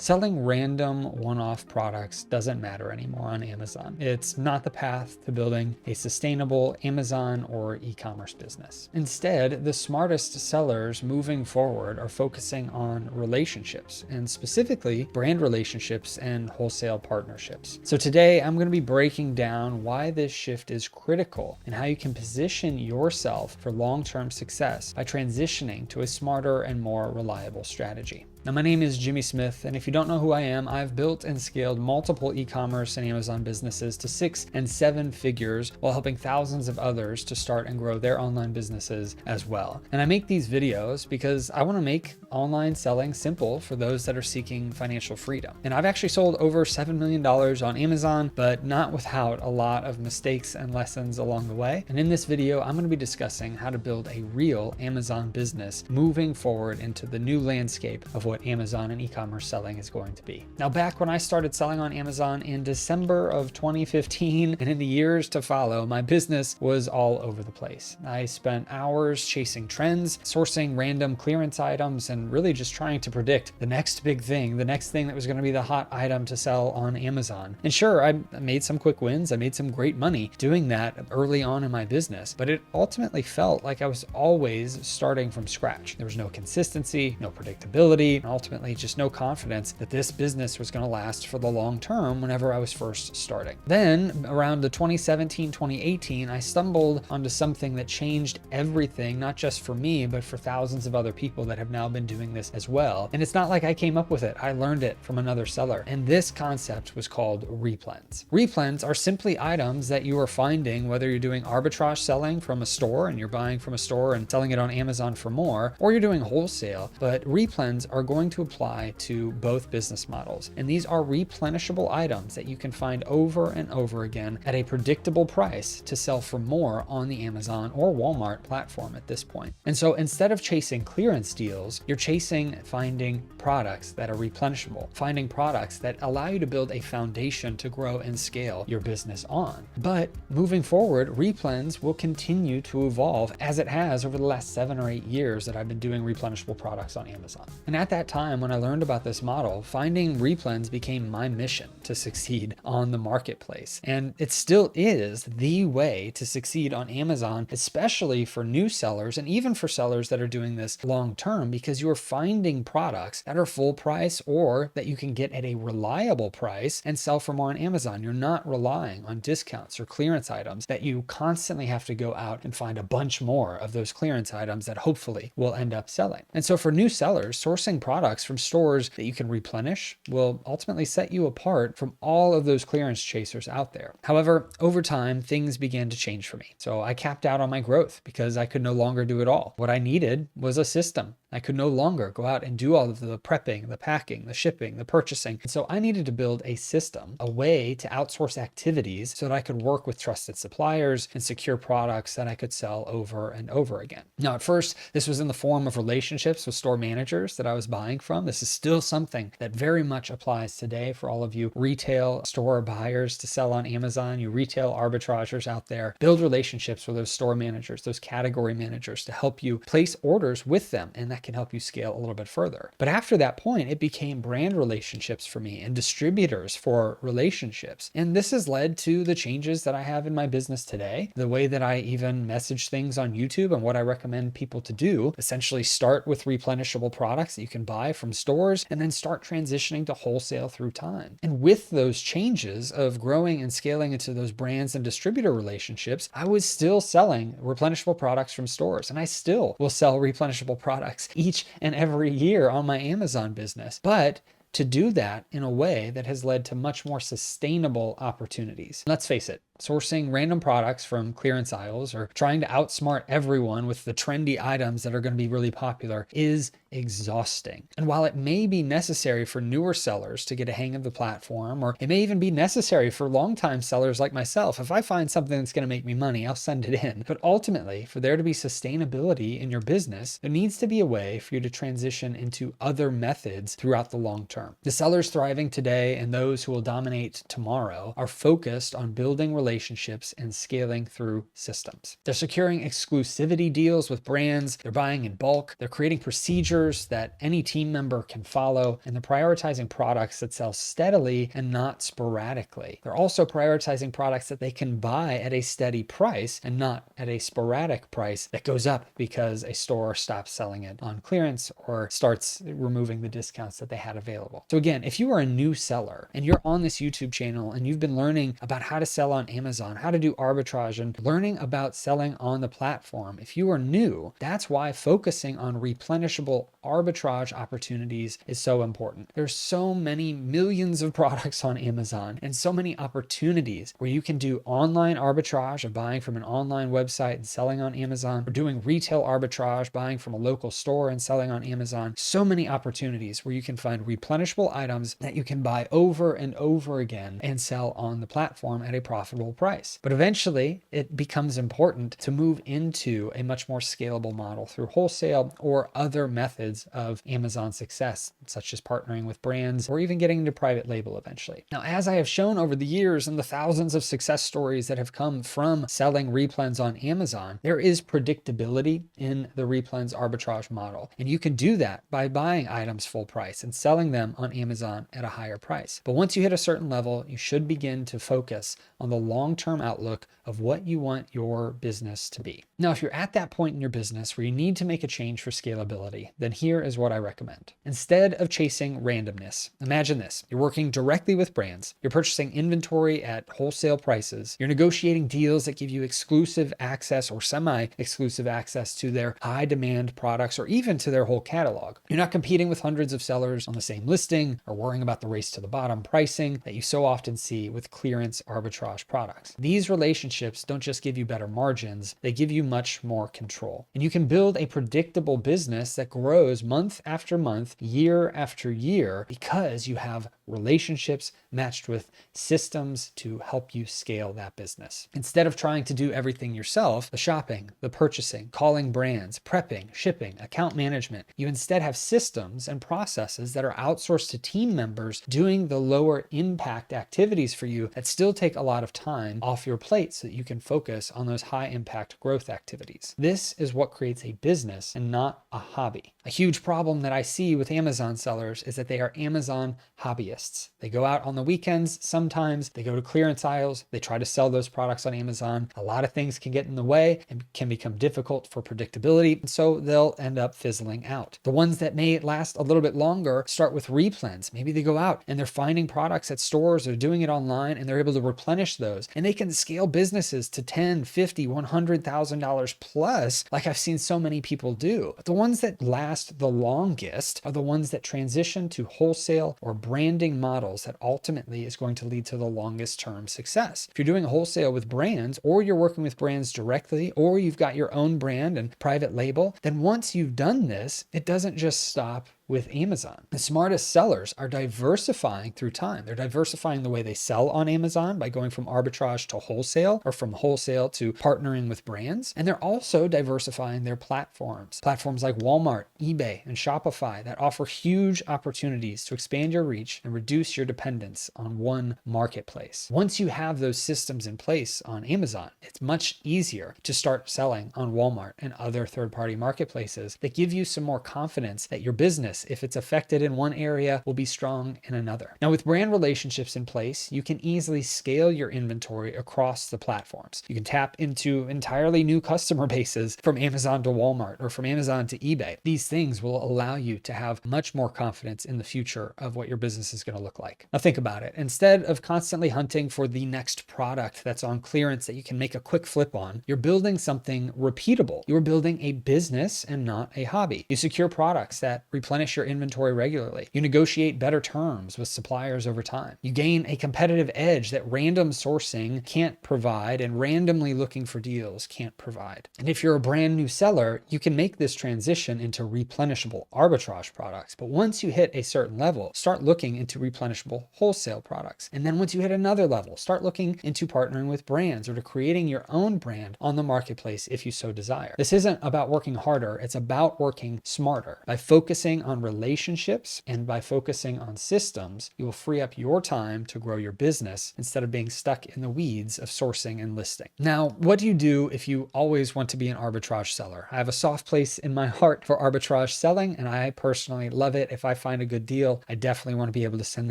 Selling random one-off products doesn't matter anymore on Amazon. It's not the path to building a sustainable Amazon or e-commerce business. Instead, the smartest sellers moving forward are focusing on relationships, and specifically brand relationships and wholesale partnerships. So today I'm going to be breaking down why this shift is critical and how you can position yourself for long-term success by transitioning to a smarter and more reliable strategy. Now, my name is Jimmy Smith, and if you don't know who I am, I've built and scaled multiple e-commerce and Amazon businesses to 6 and 7 figures while helping thousands of others to start and grow their online businesses as well. And I make these videos because I want to make online selling simple for those that are seeking financial freedom. And I've actually sold over $7 million on Amazon, but not without a lot of mistakes and lessons along the way. And in this video, I'm going to be discussing how to build a real Amazon business moving forward into the new landscape of what Amazon and e-commerce selling is going to be. Now, back when I started selling on Amazon in December of 2015 and in the years to follow, my business was all over the place. I spent hours chasing trends, sourcing random clearance items, and really just trying to predict the next big thing, the next thing that was going to be the hot item to sell on Amazon. And sure, I made some quick wins. I made some great money doing that early on in my business, but it ultimately felt like I was always starting from scratch. There was no consistency, no predictability, and ultimately just no confidence that this business was going to last for the long term whenever I was first starting. Then around the 2017, 2018, I stumbled onto something that changed everything, not just for me, but for thousands of other people that have now been doing this as well. And it's not like I came up with it. I learned it from another seller. And this concept was called Replens. Replens are simply items that you are finding, whether you're doing arbitrage selling from a store and you're buying from a store and selling it on Amazon for more, or you're doing wholesale, but Replens are going to apply to both business models. And these are replenishable items that you can find over and over again at a predictable price to sell for more on the Amazon or Walmart platform at this point. And so instead of chasing clearance deals, you're chasing finding products that are replenishable, finding products that allow you to build a foundation to grow and scale your business on. But moving forward, Replens will continue to evolve as it has over the last 7 or 8 years that I've been doing replenishable products on Amazon. And at that time, when I learned about this model, finding Replens became my mission to succeed on the marketplace. And it still is the way to succeed on Amazon, especially for new sellers and even for sellers that are doing this long term, because you are finding products that are full price or that you can get at a reliable price and sell for more on Amazon. You're not relying on discounts or clearance items that you constantly have to go out and find a bunch more of those clearance items that hopefully will end up selling. And so for new sellers, sourcing products from stores that you can replenish will ultimately set you apart from all of those clearance chasers out there. However, over time, things began to change for me. So I capped out on my growth because I could no longer do it all. What I needed was a system. I could no longer go out and do all of the prepping, the packing, the shipping, the purchasing. And so I needed to build a system, a way to outsource activities so that I could work with trusted suppliers and secure products that I could sell over and over again. Now, at first, this was in the form of relationships with store managers that I was buying from. This is still something that very much applies today for all of you retail store buyers to sell on Amazon, you retail arbitragers out there. Build relationships with those store managers, those category managers to help you place orders with them, and that can help you scale a little bit further. But after that point, it became brand relationships for me and distributors for relationships. And this has led to the changes that I have in my business today, the way that I even message things on YouTube and what I recommend people to do. Essentially start with replenishable products that you can buy from stores and then start transitioning to wholesale through time. And with those changes of growing and scaling into those brands and distributor relationships, I was still selling replenishable products from stores, and I still will sell replenishable products each and every year on my Amazon business. But to do that in a way that has led to much more sustainable opportunities. Let's face it, sourcing random products from clearance aisles or trying to outsmart everyone with the trendy items that are going to be really popular is exhausting. And while it may be necessary for newer sellers to get a hang of the platform, or it may even be necessary for longtime sellers like myself, if I find something that's going to make me money, I'll send it in. But ultimately, for there to be sustainability in your business, there needs to be a way for you to transition into other methods throughout the long term. The sellers thriving today and those who will dominate tomorrow are focused on building relationships relationships and scaling through systems. They're securing exclusivity deals with brands, they're buying in bulk, they're creating procedures that any team member can follow, and they're prioritizing products that sell steadily and not sporadically. They're also prioritizing products that they can buy at a steady price and not at a sporadic price that goes up because a store stops selling it on clearance or starts removing the discounts that they had available. So again, if you are a new seller and you're on this YouTube channel and you've been learning about how to sell on Amazon, how to do arbitrage, and learning about selling on the platform, if you are new, that's why focusing on replenishable arbitrage opportunities is so important. There's so many millions of products on Amazon and so many opportunities where you can do online arbitrage of buying from an online website and selling on Amazon, or doing retail arbitrage, buying from a local store and selling on Amazon. So many opportunities where you can find replenishable items that you can buy over and over again and sell on the platform at a profitable price. But eventually it becomes important to move into a much more scalable model through wholesale or other methods of Amazon success, such as partnering with brands or even getting into private label eventually. Now, as I have shown over the years and the thousands of success stories that have come from selling Replens on Amazon, there is predictability in the Replens arbitrage model. And you can do that by buying items full price and selling them on Amazon at a higher price. But once you hit a certain level, you should begin to focus on the long-term outlook of what you want your business to be. Now, if you're at that point in your business where you need to make a change for scalability, then here is what I recommend. Instead of chasing randomness, imagine this. You're working directly with brands. You're purchasing inventory at wholesale prices. You're negotiating deals that give you exclusive access or semi-exclusive access to their high-demand products or even to their whole catalog. You're not competing with hundreds of sellers on the same listing or worrying about the race to the bottom pricing that you so often see with clearance arbitrage products. These relationships don't just give you better margins, they give you much more control. And you can build a predictable business that grows month after month, year after year, because you have relationships matched with systems to help you scale that business. Instead of trying to do everything yourself, the shopping, the purchasing, calling brands, prepping, shipping, account management, you instead have systems and processes that are outsourced to team members doing the lower impact activities for you that still take a lot of time off your plate so that you can focus on those high impact growth activities. This is what creates a business and not a hobby. A huge problem that I see with Amazon sellers is that they are Amazon hobbyists. They go out on the weekends sometimes, they go to clearance aisles, they try to sell those products on Amazon. A lot of things can get in the way and can become difficult for predictability, and so they'll end up fizzling out. The ones that may last a little bit longer start with replens. Maybe they go out and they're finding products at stores or doing it online and they're able to replenish those, and they can scale businesses to $10, $50, $100,000 plus, like I've seen so many people do. But the ones that last the longest are the ones that transition to wholesale or branding models that ultimately is going to lead to the longest term success. If you're doing wholesale with brands, or you're working with brands directly, or you've got your own brand and private label, then once you've done this, it doesn't just stop with Amazon. The smartest sellers are diversifying through time. They're diversifying the way they sell on Amazon by going from arbitrage to wholesale, or from wholesale to partnering with brands. And they're also diversifying their platforms. Platforms like Walmart, eBay, and Shopify that offer huge opportunities to expand your reach and reduce your dependence on one marketplace. Once you have those systems in place on Amazon, it's much easier to start selling on Walmart and other third-party marketplaces that give you some more confidence that your business, if it's affected in one area, will be strong in another. Now, with brand relationships in place, you can easily scale your inventory across the platforms. You can tap into entirely new customer bases from Amazon to Walmart or from Amazon to eBay. These things will allow you to have much more confidence in the future of what your business is going to look like. Now think about it. Instead of constantly hunting for the next product that's on clearance that you can make a quick flip on, you're building something repeatable. You're building a business and not a hobby. You secure products that replenish your inventory regularly. You negotiate better terms with suppliers over time. You gain a competitive edge that random sourcing can't provide and randomly looking for deals can't provide. And if you're a brand new seller, you can make this transition into replenishable arbitrage products. But once you hit a certain level, start looking into replenishable wholesale products. And then once you hit another level, start looking into partnering with brands or to creating your own brand on the marketplace if you so desire. This isn't about working harder, it's about working smarter by focusing on on relationships and by focusing on systems, you will free up your time to grow your business instead of being stuck in the weeds of sourcing and listing. Now, what do you do if you always want to be an arbitrage seller? I have a soft place in my heart for arbitrage selling, and I personally love it. If I find a good deal, I definitely want to be able to send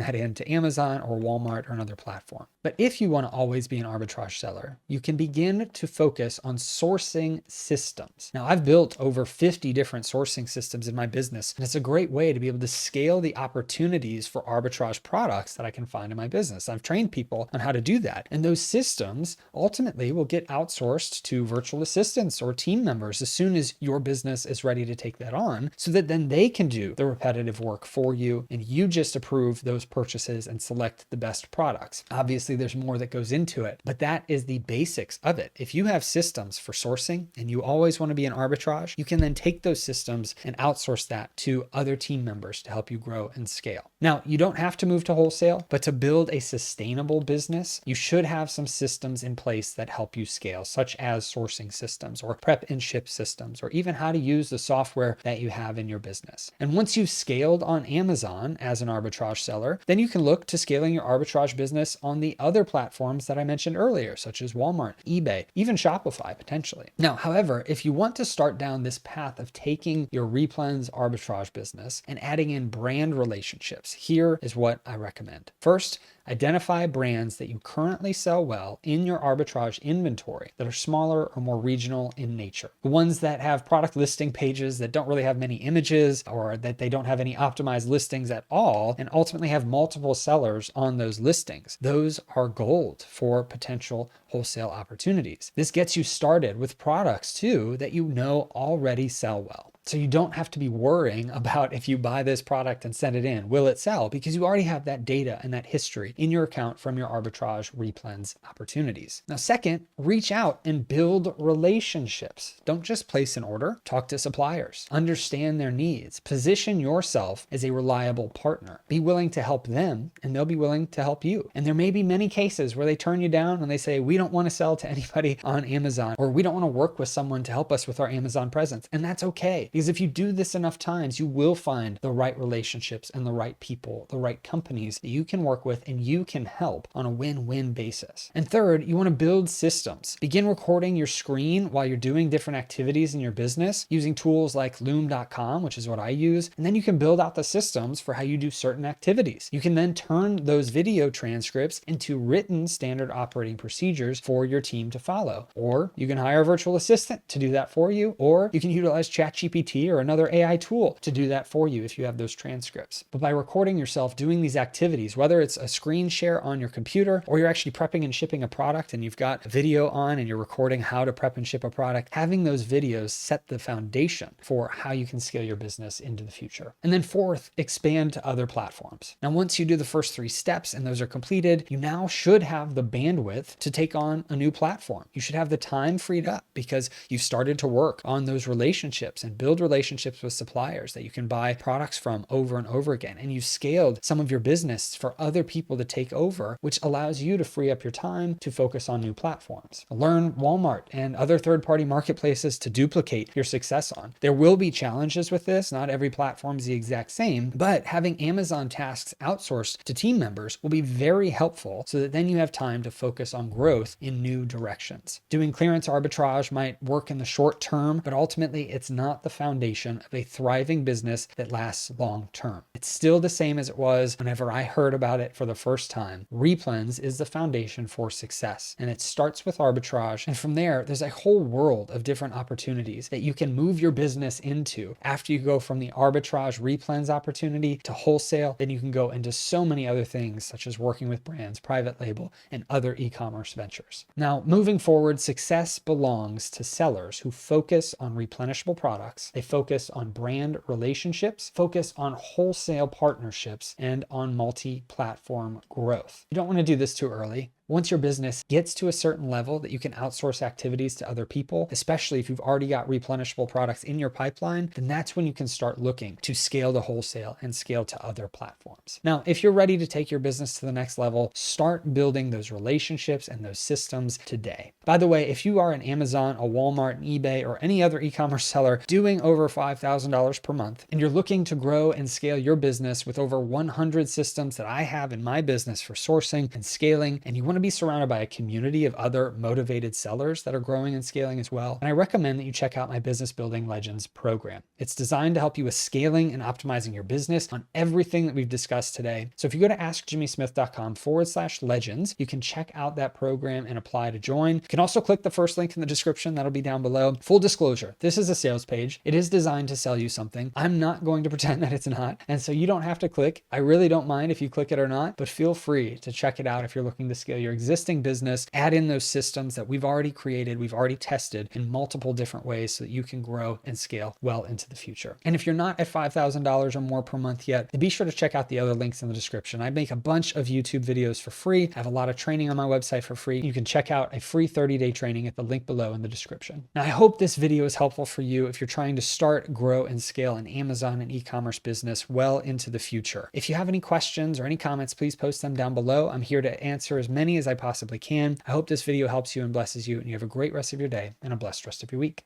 that in to Amazon or Walmart or another platform. But if you want to always be an arbitrage seller, you can begin to focus on sourcing systems. Now, I've built over 50 different sourcing systems in my business, and it's a great way to be able to scale the opportunities for arbitrage products that I can find in my business. I've trained people on how to do that, and those systems ultimately will get outsourced to virtual assistants or team members as soon as your business is ready to take that on, so that then they can do the repetitive work for you and you just approve those purchases and select the best products. Obviously, there's more that goes into it, but that is the basics of it. If you have systems for sourcing and you always want to be an arbitrage, you can then take those systems and outsource that to other team members to help you grow and scale. Now, you don't have to move to wholesale, but to build a sustainable business, you should have some systems in place that help you scale, such as sourcing systems or prep and ship systems, or even how to use the software that you have in your business. And once you've scaled on Amazon as an arbitrage seller, then you can look to scaling your arbitrage business on the other platforms that I mentioned earlier, such as Walmart, eBay, even Shopify potentially. Now, however, if you want to start down this path of taking your Replens arbitrage business and adding in brand relationships, here is what I recommend. First, identify brands that you currently sell well in your arbitrage inventory that are smaller or more regional in nature. The ones that have product listing pages that don't really have many images, or that they don't have any optimized listings at all, and ultimately have multiple sellers on those listings. Those are gold for potential wholesale opportunities. This gets you started with products too that you know already sell well. So you don't have to be worrying about if you buy this product and send it in, will it sell? Because you already have that data and that history in your account from your arbitrage Replens opportunities. Now, second, reach out and build relationships. Don't just place an order, talk to suppliers, understand their needs, position yourself as a reliable partner. Be willing to help them and they'll be willing to help you. And there may be many cases where they turn you down and they say, we don't want to sell to anybody on Amazon, or we don't want to work with someone to help us with our Amazon presence. And that's okay. Because if you do this enough times, you will find the right relationships and the right people, the right companies that you can work with and you can help on a win-win basis. And third, you want to build systems. Begin recording your screen while you're doing different activities in your business using tools like loom.com, which is what I use. And then you can build out the systems for how you do certain activities. You can then turn those video transcripts into written standard operating procedures for your team to follow. Or you can hire a virtual assistant to do that for you, or you can utilize ChatGPT or another AI tool to do that for you if you have those transcripts. But by recording yourself doing these activities, whether it's a screen share on your computer or you're actually prepping and shipping a product and you've got a video on and you're recording how to prep and ship a product, having those videos set the foundation for how you can scale your business into the future. And then fourth, expand to other platforms. Now, once you do the first three steps and those are completed, you now should have the bandwidth to take on a new platform. You should have the time freed up because you've started to work on those relationships and build relationships with suppliers that you can buy products from over and over again. And you've scaled some of your business for other people to take over, which allows you to free up your time to focus on new platforms. Learn Walmart and other third-party marketplaces to duplicate your success on. There will be challenges with this. Not every platform is the exact same, but having Amazon tasks outsourced to team members will be very helpful so that then you have time to focus on growth in new directions. Doing clearance arbitrage might work in the short term, but ultimately it's not the foundation of a thriving business that lasts long term. It's still the same as it was whenever I heard about it for the first time. Replens is the foundation for success, and it starts with arbitrage. And from there, there's a whole world of different opportunities that you can move your business into. After you go from the arbitrage Replens opportunity to wholesale, then you can go into so many other things, such as working with brands, private label, and other e-commerce ventures. Now, moving forward, success belongs to sellers who focus on replenishable products. They focus on brand relationships, focus on wholesale partnerships, and on multi-platform growth. You don't want to do this too early. Once your business gets to a certain level that you can outsource activities to other people, especially if you've already got replenishable products in your pipeline, then that's when you can start looking to scale to wholesale and scale to other platforms. Now, if you're ready to take your business to the next level, start building those relationships and those systems today. By the way, if you are an Amazon, a Walmart, an eBay, or any other e-commerce seller doing over $5,000 per month, and you're looking to grow and scale your business with over 100 systems that I have in my business for sourcing and scaling, and you want to be surrounded by a community of other motivated sellers that are growing and scaling as well, and I recommend that you check out my Business Building Legends program. It's designed to help you with scaling and optimizing your business on everything that we've discussed today. So if you go to askjimmysmith.com/legends, you can check out that program and apply to join. You can also click the first link in the description. That'll be down below. Full disclosure, this is a sales page. It is designed to sell you something. I'm not going to pretend that it's not. And so you don't have to click. I really don't mind if you click it or not, but feel free to check it out if you're looking to scale your existing business, add in those systems that we've already created, we've already tested in multiple different ways so that you can grow and scale well into the future. And if you're not at $5,000 or more per month yet, then be sure to check out the other links in the description. I make a bunch of YouTube videos for free. I have a lot of training on my website for free. You can check out a free 30-day training at the link below in the description. Now, I hope this video is helpful for you if you're trying to start, grow, and scale an Amazon and e-commerce business well into the future. If you have any questions or any comments, please post them down below. I'm here to answer as many as I possibly can. I hope this video helps you and blesses you, and you have a great rest of your day and a blessed rest of your week.